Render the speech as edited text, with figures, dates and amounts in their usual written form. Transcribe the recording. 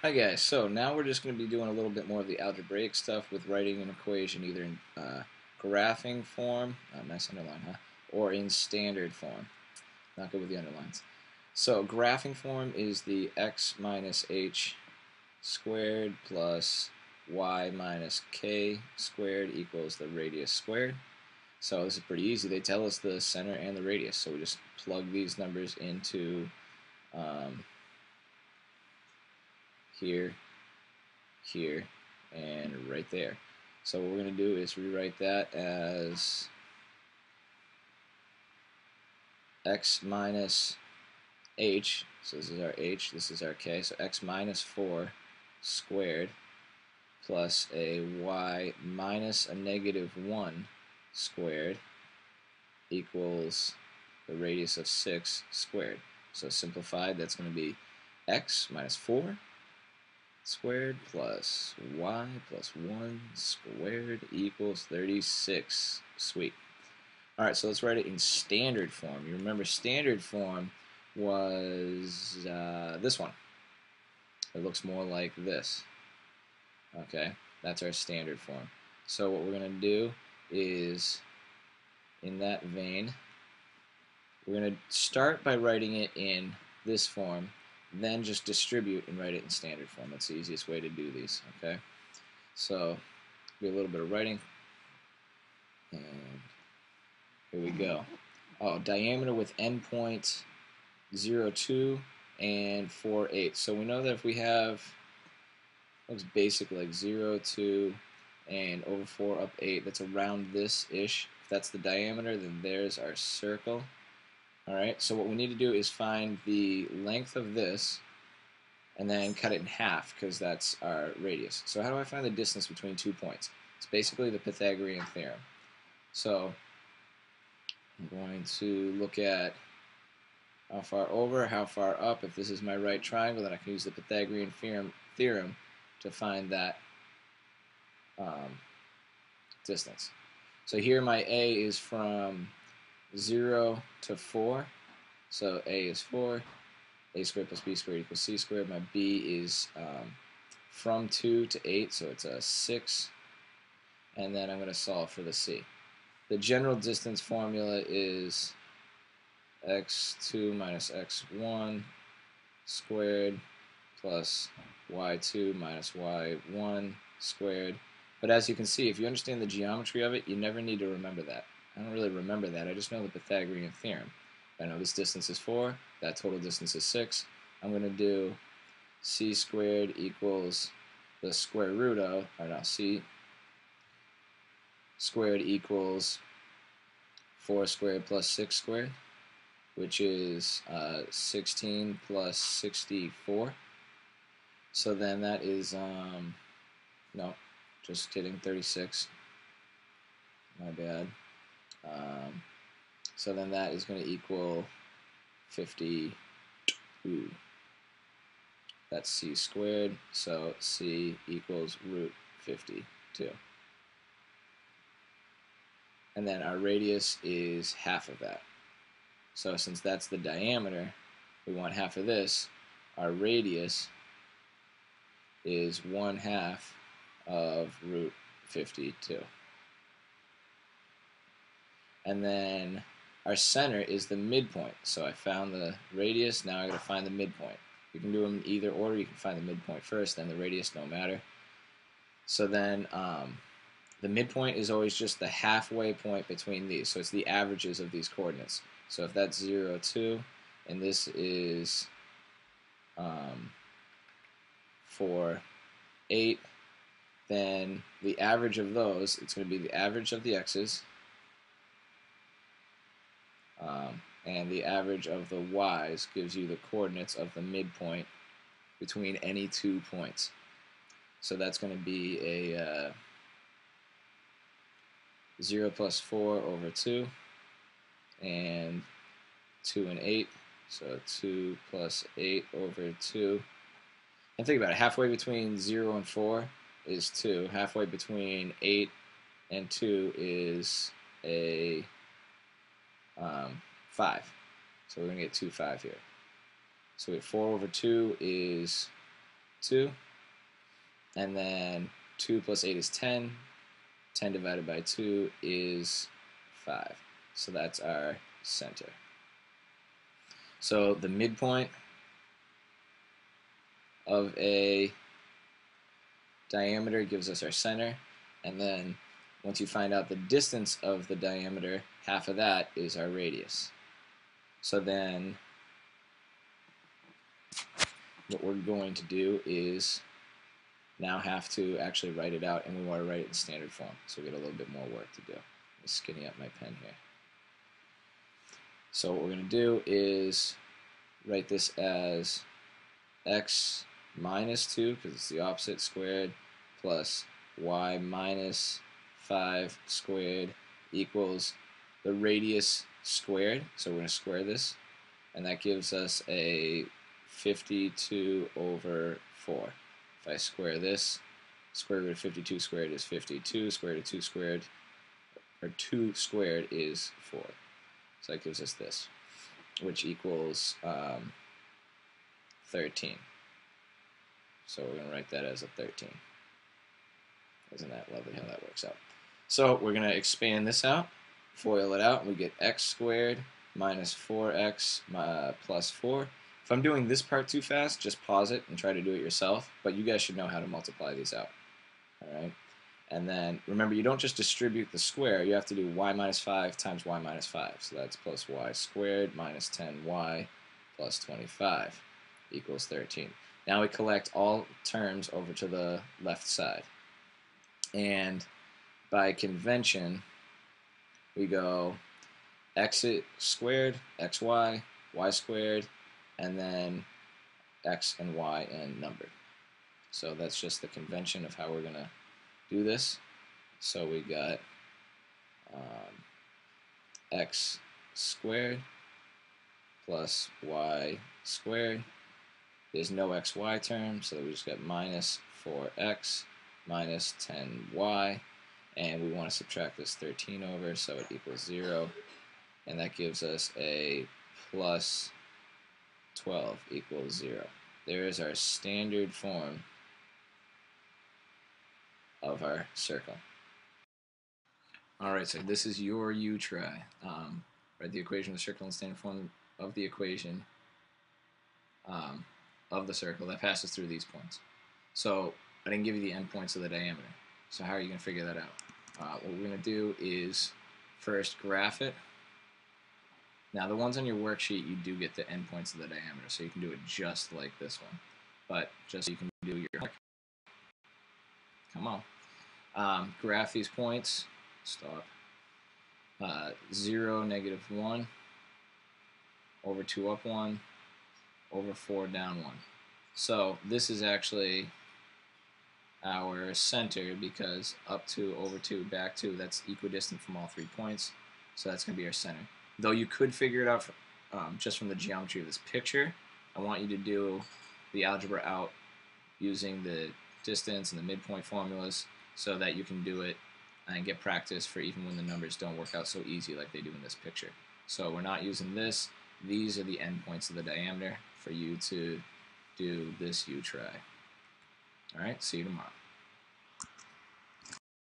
Hi guys, so now we're just going to be doing a little bit more of the algebraic stuff with writing an equation either in graphing form, nice underline, huh? Or in standard form. Not good with the underlines. So graphing form is the x minus h squared plus y minus k squared equals the radius squared. So this is pretty easy. They tell us the center and the radius, so we just plug these numbers into here, here, and right there. So what we're going to do is rewrite that as x minus h, so this is our h, this is our k, so x minus 4 squared plus a y minus a negative 1 squared equals the radius of 6 squared. So simplified, that's going to be x minus 4 squared plus y plus 1 squared equals 36. Sweet. Alright, so let's write it in standard form. You remember standard form was this one. It looks more like this. Okay, that's our standard form. So what we're going to do is, in that vein, we're going to start by writing it in this form, then just distribute and write it in standard form. That's the easiest way to do these, okay? So, do a little bit of writing, and here we go. Oh, diameter with endpoint 0, 2 and 4, 8. So we know that if we have, looks basically like 0, 2, and over 4 up 8, that's around this-ish. If that's the diameter, then there's our circle. Alright, so what we need to do is find the length of this and then cut it in half because that's our radius. So how do I find the distance between 2 points? It's basically the Pythagorean theorem. So I'm going to look at how far over, how far up. If this is my right triangle, then I can use the Pythagorean theorem to find that distance. So here my A is from 0 to 4. So A is 4. A squared plus B squared equals C squared. My B is from 2 to 8, so it's a 6. And then I'm going to solve for the C. The general distance formula is x2 minus x1 squared plus y2 minus y1 squared. But as you can see, if you understand the geometry of it, you never need to remember that. I don't really remember that. I just know the Pythagorean theorem. I know this distance is 4, that total distance is 6. I'm going to do c squared equals the square root of, or no, c squared equals 4 squared plus 6 squared, which is 16 plus 64. So then that is, no, just kidding, 36. My bad. So then that is going to equal 52. That's c squared, so c equals root 52. And then our radius is half of that. So since that's the diameter, we want half of this. Our radius is 1/2 of root 52. And then our center is the midpoint. So I found the radius, now I gotta find the midpoint. You can do them in either order. You can find the midpoint first, then the radius, no matter. So then the midpoint is always just the halfway point between these. So it's the averages of these coordinates. So if that's 0, 2, and this is 4, 8, then the average of those, it's going to be the average of the x's, and the average of the y's gives you the coordinates of the midpoint between any 2 points. So that's going to be a 0 plus 4 over 2, and 2 and 8, so 2 plus 8 over 2. And think about it, halfway between 0 and 4 is 2. Halfway between 8 and 2 is a 5. So we're going to get 2, 5 here. So we have 4 over 2 is 2. And then 2 plus 8 is 10. 10 divided by 2 is 5. So that's our center. So the midpoint of a diameter gives us our center, and then once you find out the distance of the diameter, half of that is our radius. So then what we're going to do is now have to actually write it out, and we want to write it in standard form, so we get a little bit more work to do. Let me skinny up my pen here. So what we're going to do is write this as x minus 2, because it's the opposite, squared, plus y minus 5 squared equals the radius squared. So we're going to square this, and that gives us a 52 over 4. If I square this, square root of 52 squared is 52, square root of 2 squared, or 2 squared is 4. So that gives us this, which equals 13. So we're going to write that as a 13. Isn't that lovely how that works out? So we're going to expand this out, FOIL it out, and we get x squared minus 4x plus 4. If I'm doing this part too fast, just pause it and try to do it yourself, but you guys should know how to multiply these out. Alright? And then, remember, you don't just distribute the square, you have to do y minus 5 times y minus 5. So that's plus y squared minus 10y plus 25 equals 13. Now we collect all terms over to the left side. And by convention, we go x squared, xy, y squared, and then x and y and numbered. So that's just the convention of how we're going to do this. So we got x squared plus y squared. There's no xy term, so we just got minus 4x minus 10y, and we want to subtract this 13 over, so it equals 0, and that gives us a plus 12 equals 0. There is our standard form of our circle. Alright, so this is your U-try. Write the equation of the circle in standard form of the equation of the circle that passes through these points. So I didn't give you the endpoints of the diameter. So how are you going to figure that out? What we're going to do is first graph it. Now the ones on your worksheet, you do get the endpoints of the diameter, so you can do it just like this one. But just so you can do your homework. Come on. Graph these points. Stop. 0, negative 1, over 2, up 1, over 4, down 1. So this is actually our center, because up 2, over 2, back 2, that's equidistant from all 3 points. So that's going to be our center. Though you could figure it out just from the geometry of this picture, I want you to do the algebra out using the distance and the midpoint formulas so that you can do it and get practice for even when the numbers don't work out so easy like they do in this picture. So we're not using this. These are the endpoints of the diameter for you to do this U-try. Alright, see you tomorrow.